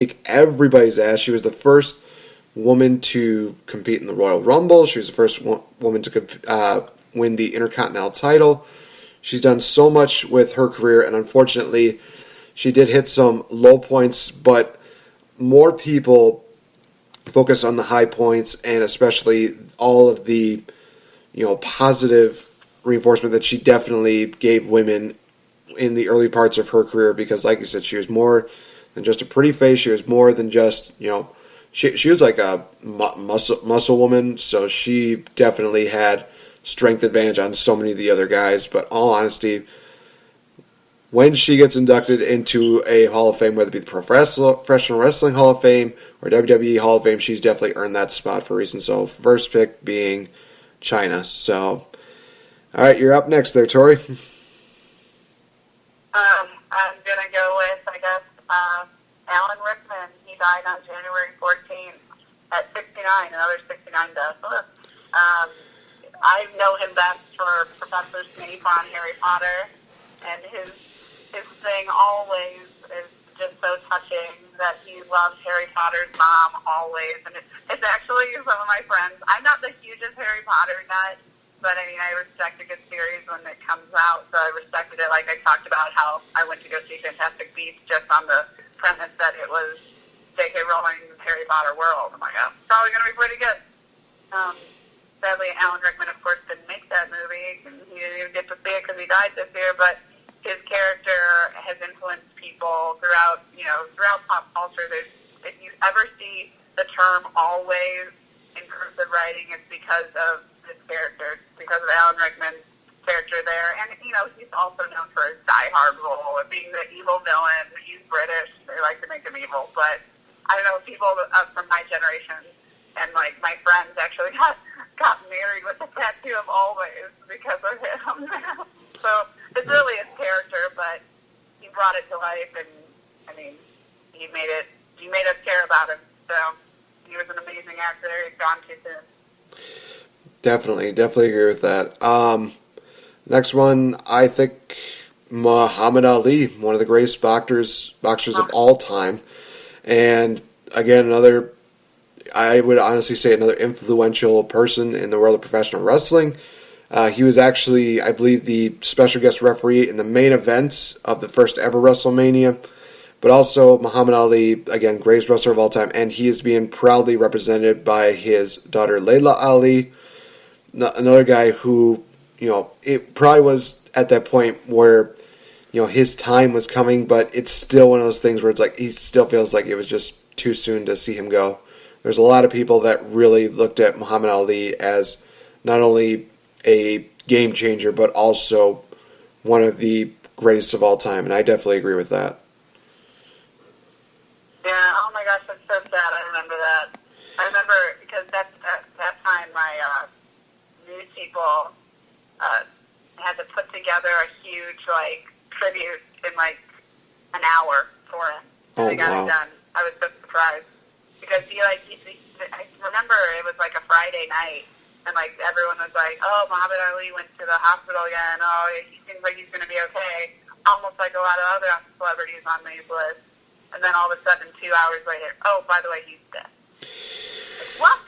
kick everybody's ass. She was the first woman to compete in the Royal Rumble. She was the first woman to win the Intercontinental title. She's done so much with her career, and unfortunately, she did hit some low points, but more people focus on the high points, and especially all of the positive reinforcement that she definitely gave women in the early parts of her career, because like you said, she was more than just a pretty face. She was more than just, she was like a muscle woman, so she definitely had strength advantage on so many of the other guys. But all honesty, when she gets inducted into a Hall of Fame, whether it be the Professional Wrestling Hall of Fame or WWE Hall of Fame, she's definitely earned that spot for a reason. So first pick being China. So, all right, you're up next there, Tori. I'm going to go with, I guess, Alan Rickman. He died on January 14th at 69, another 69 death. I know him best for Professor Snape on Harry Potter, and his thing always is just so touching that he loves Harry Potter's mom always, and it's actually some of my friends. I'm not the hugest Harry Potter nut, but I mean, I respect a good series when it comes out, so I respected it. Like I talked about how I went to go see Fantastic Beasts just on the premise that it was J.K. Rowling's Harry Potter world. I'm like, oh, it's probably going to be pretty good. Sadly, Alan Rickman, of course, didn't make that movie, and he didn't even get to see it because he died this year, but his character has influenced people throughout pop culture. If you ever see the term "always" in cursive writing, it's because of this character, because of Alan Rickman's character there. And, he's also known for his die-hard role of being the evil villain. He's British. They like to make him evil. But, I don't know, people from my generation and, like, my friends actually got married with the tattoo of "always" because of him. So it's really his character, but he brought it to life, and, I mean, he made us care about him. So he was an amazing actor. He's gone too soon. Definitely agree with that. Next one, I think Muhammad Ali, one of the greatest boxers of all time. And again, I would honestly say another influential person in the world of professional wrestling. He was actually, I believe, the special guest referee in the main events of the first ever WrestleMania. But also, Muhammad Ali, again, greatest wrestler of all time, and he is being proudly represented by his daughter Layla Ali, another guy who, it probably was at that point where, his time was coming, but it's still one of those things where it's like he still feels like it was just too soon to see him go. There's a lot of people that really looked at Muhammad Ali as not only a game changer, but also one of the greatest of all time, and I definitely agree with that. Yeah, oh my gosh, that's so sad. I remember that. I remember because at that time my news people had to put together a huge tribute in an hour for him. Oh, they got wow. it done. I was so surprised because I remember it was like a Friday night, and everyone was like, "Oh, Muhammad Ali went to the hospital again. Oh, he seems like he's going to be okay." Almost like a lot of other celebrities on these lists. And then all of a sudden, 2 hours later, oh, by the way, he's dead. What?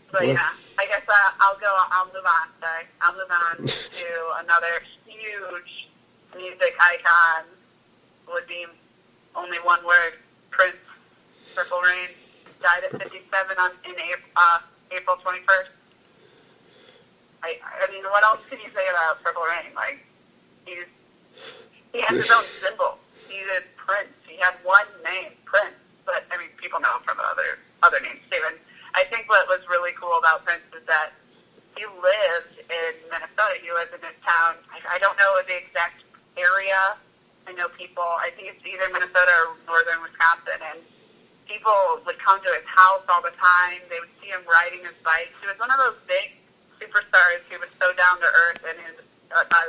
But yeah, I guess I'll move on. Sorry. I'll move on to another huge music icon. Would be only one word: Prince. Purple Rain died at 57 in April 21st. I mean, what else can you say about Purple Rain? He has his own symbol. He is Prince. He had one name, Prince. But, I mean, people know him from other names, Steven. I think what was really cool about Prince is that he lived in Minnesota. He lived in his town. I don't know the exact area. I know people, I think it's either Minnesota or northern Wisconsin, and people would come to his house all the time. They would see him riding his bike. He was one of those big superstars who was so down to earth, and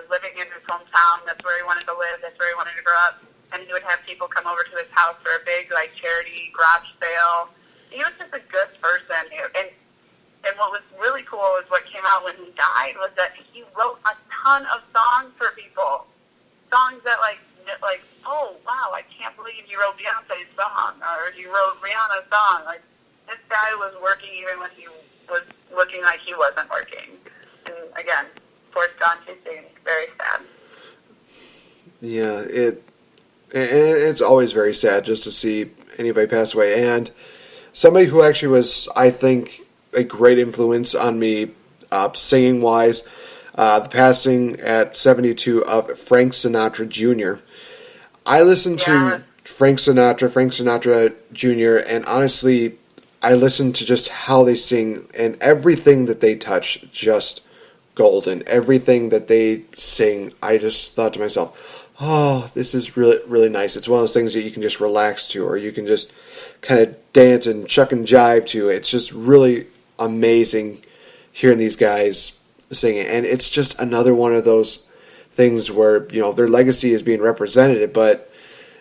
living in his hometown. That's where he wanted to live. That's where he wanted to grow up. And he would have people come over to his house for a big charity garage sale. He was just a good person. And what was really cool is what came out when he died was that he wrote a ton of songs for people. Songs that oh, wow, I can't believe you wrote Beyonce's song, or you wrote Rihanna's song. Like, this guy was working even when he was looking like he wasn't working. And again, Forrest gone too soon. Very sad. Yeah, it's always very sad just to see anybody pass away. And somebody who actually was, I think, a great influence on me singing wise, the passing at 72 of Frank Sinatra Jr. I listened to Frank Sinatra Jr., and honestly, I listened to just how they sing, and everything that they touch, just golden. Everything that they sing, I just thought to myself, oh, this is really, really nice. It's one of those things that you can just relax to, or you can just kind of dance and chuck and jive to. It's just really amazing hearing these guys singing, and it's just another one of those things where, you know, their legacy is being represented, but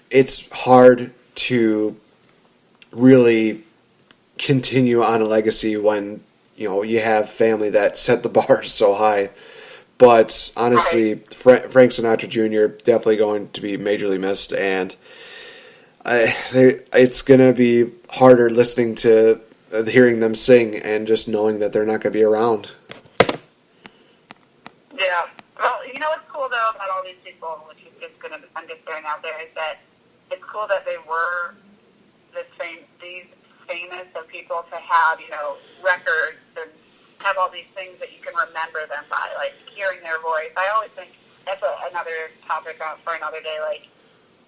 it's hard to really continue on a legacy when, you know, you have family that set the bar so high. But honestly, Frank Sinatra Jr. definitely going to be majorly missed, and it's going to be harder listening to hearing them sing and just knowing that they're not going to be around. Yeah. Well, you know what's cool, though, about all these people, which is just going to, I'm just throwing out there, is that it's cool that they were these famous of people to have, you know, records and have all these things that you can remember them by, like hearing their voice. I always think that's another topic for another day, like,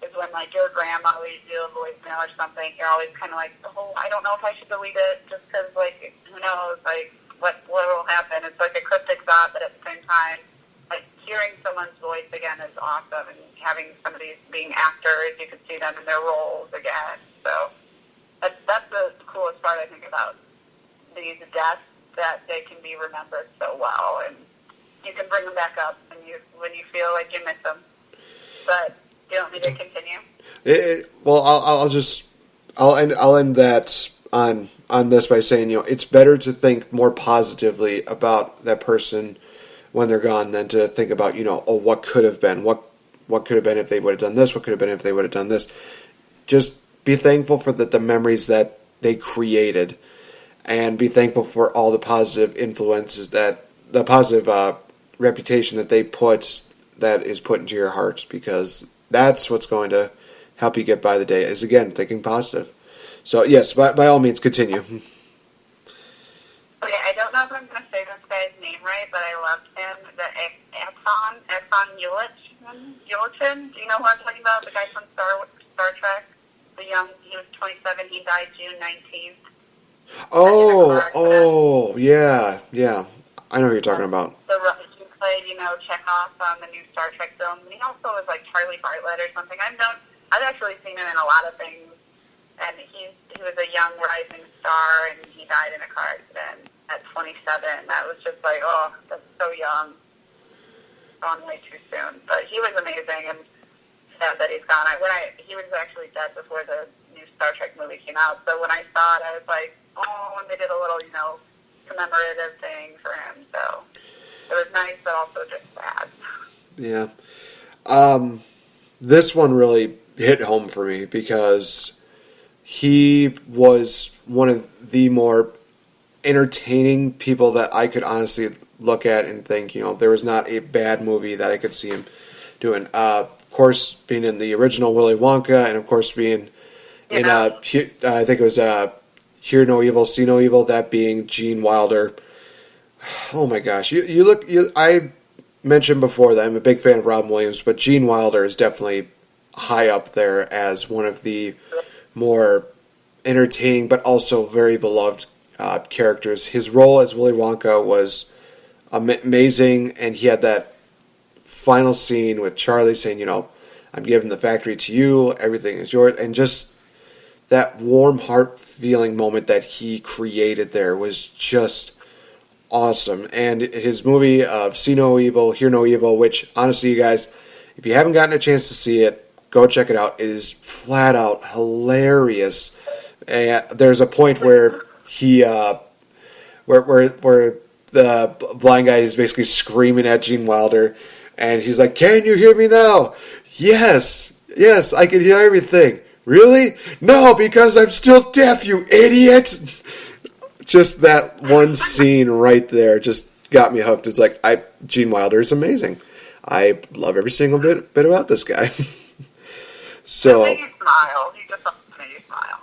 is when, like, your grandma leaves you a voicemail or something, you're always kind of like, oh, I don't know if I should delete it, just because, like, who knows, like, what will happen. It's like a cryptic thought, but at the same time, like, hearing someone's voice again is awesome, and having somebody being actors, you can see them in their roles again. So that's the coolest part, I think, about these deaths, that they can be remembered so well, and you can bring them back up when you feel like you miss them. But you don't need to continue. Well, I'll end that on this by saying, you know, it's better to think more positively about that person when they're gone than to think about, you know, oh, what could have been, what could have been if they would have done this, what could have been if they would have done this. Just be thankful for the memories that they created, and be thankful for all the positive influences, that the positive reputation that they that is put into your heart, because that's what's going to help you get by the day, is, again, thinking positive. So, yes, by all means, continue. Okay, I don't know if I'm going to say this guy's name right, but I loved him. The Exxon Yulichin. Do you know who I'm talking about? The guy from Star Trek. He was 27. He died June 19th. Oh, yeah. I know who you're talking about. He played, you know, Chekhov on the new Star Trek films, and he also was like Charlie Bartlett or something. I've actually seen him in a lot of things, and he was a young rising star, and he died in a car accident at 27. That was just like, oh, that's so young. Gone way too soon. But he was amazing, and sad that he's gone. He was actually dead before the new Star Trek movie came out, so when I saw it, I was like, oh, and they did a little, you know, commemorative thing for him, so it was nice, but also just sad. Yeah. This one really hit home for me because he was one of the more entertaining people that I could honestly look at and think, you know, there was not a bad movie that I could see him doing. Of course, being in the original Willy Wonka, and of course being in, I think it was Hear No Evil, See No Evil, that being Gene Wilder. Oh my gosh. I mentioned before that I'm a big fan of Robin Williams, but Gene Wilder is definitely high up there as one of the more entertaining but also very beloved characters. His role as Willy Wonka was amazing, and he had that final scene with Charlie saying, you know, I'm giving the factory to you, everything is yours, and just that warm heart feeling moment that he created there was just awesome. And his movie of See No Evil, Hear No Evil, which honestly, you guys, if you haven't gotten a chance to see it, go check it out. It is flat out hilarious. And there's a point where he, where the blind guy is basically screaming at Gene Wilder, and he's like, "Can you hear me now?" Yes. Yes, I can hear everything. Really? No, because I'm still deaf, you idiot! Just that one scene right there just got me hooked. It's like, Gene Wilder is amazing. I love every single bit about this guy. So It made you smile. He just made you smile.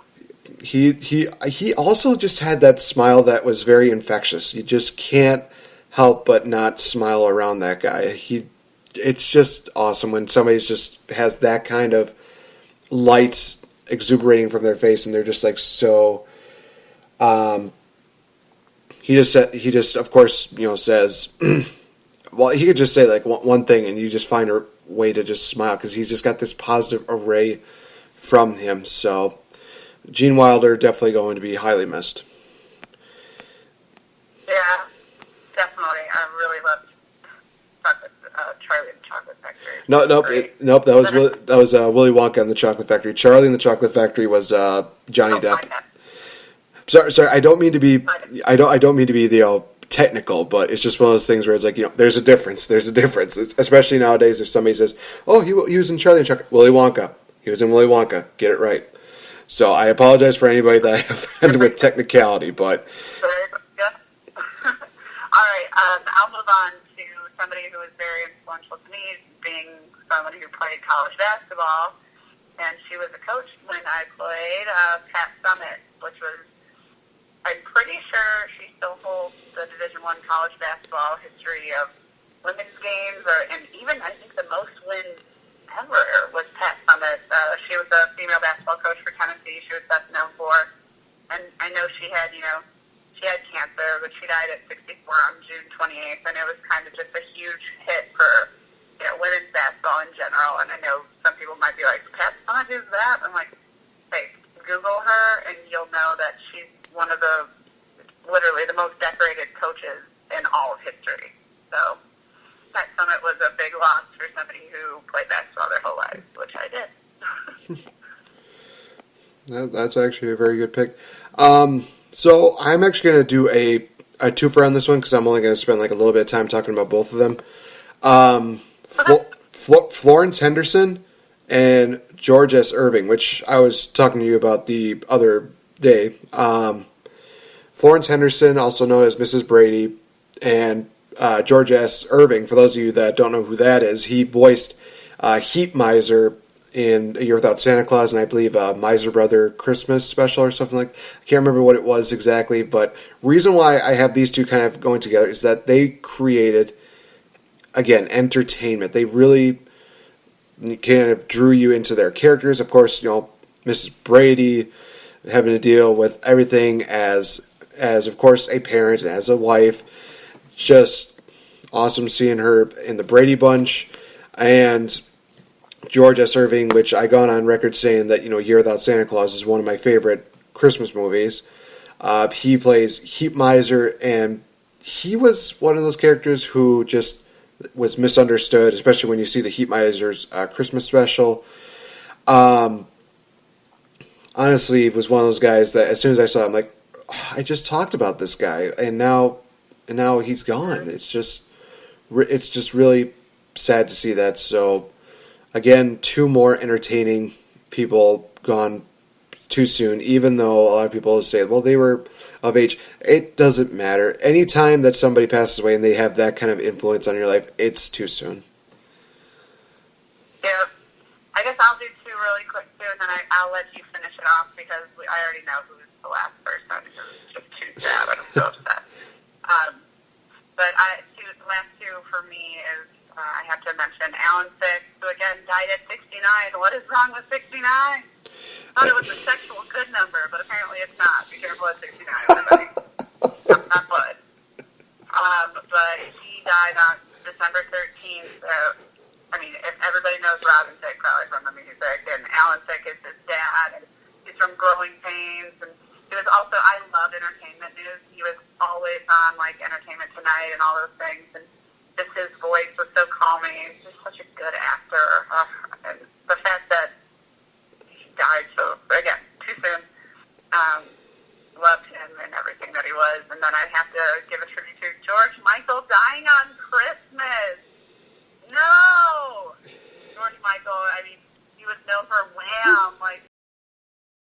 he also just had that smile that was very infectious. You just can't help but not smile around that guy. It's just awesome when somebody just has that kind of light exuberating from their face, and they're just like so. He just of course says, well, he could just say like one thing, and you just find a way to just smile because he's just got this positive array from him. So Gene Wilder definitely going to be highly missed. Yeah, definitely. I really loved Charlie and the Chocolate Factory. Nope. That was Willy Wonka and the Chocolate Factory. Charlie and the Chocolate Factory was Johnny Depp. Sorry. I don't mean to be. I don't mean to be technical, but it's just one of those things where it's like there's a difference. There's a difference, especially nowadays. If somebody says, "Oh, he was in Charlie and Chocolate," Willy Wonka. He was in Willy Wonka. Get it right. So I apologize for anybody that I offended with technicality, but. Yeah. All right, I'll move on to somebody who was very influential to me, being someone who played college basketball, and she was a coach when I played Pat Summitt, which was, I'm pretty sure she still holds the Division I college basketball history of women's games, and even I think the most wins ever was Pat Summitt. She was a female basketball coach for Tennessee. She was best known for, and I know she had cancer, but she died at 64 on June 28th, and it was kind of just a huge hit for women's basketball in general. And I know some people might be like, Pat Summitt, who's that? I'm like, hey, Google her, and you'll know that she's one of literally the most decorated coaches in all of history. So Pat Summitt was a big loss for somebody who played basketball their whole lives, which I did. That's actually a very good pick. So I'm actually going to do a twofer on this one because I'm only going to spend like a little bit of time talking about both of them. Florence Henderson and George S. Irving, which I was talking to you about the other day. Florence Henderson, also known as Mrs. Brady, and George S. Irving, for those of you that don't know who that is, he voiced Heat Miser in A Year Without Santa Claus, and I believe Miser Brother Christmas special or something like that. I can't remember what it was exactly, but reason why I have these two kind of going together is that they created, again, entertainment. They really kind of drew you into their characters. Of course, Mrs. Brady having to deal with everything as of course a parent, as a wife. Just awesome seeing her in the Brady Bunch. And George S. Irving, which I gone on record saying that, Year Without Santa Claus is one of my favorite Christmas movies. He plays Heat Miser, and he was one of those characters who just was misunderstood, especially when you see the Heat Miser's Christmas special. Honestly, it was one of those guys that as soon as I saw him, I'm like, oh, I just talked about this guy, and now he's gone. It's just really sad to see that. So, again, two more entertaining people gone too soon, even though a lot of people say, well, they were of age. It doesn't matter. Anytime that somebody passes away and they have that kind of influence on your life, it's too soon. Yeah. I guess I'll do two really quick, too, and then I'll let you finish it off because I already know who's the last person because it's just too sad. I'm so upset. But the last two for me is I have to mention Alan Thicke, who again died at 69. What is wrong with 69? I thought it was a sexual good number, but apparently it's not. Be careful at 69, everybody. Not good. But he died on December 13th. If everybody knows Robin Thicke probably from the music, and Alan Thicke is his dad, and he's from Growing Pains, and he was also, I loved entertainment news. He was always on, like, Entertainment Tonight and all those things, and just his voice was so calming. He's just such a good actor. And the fact that he died so, again, too soon, loved him and everything that he was. And then I have to give a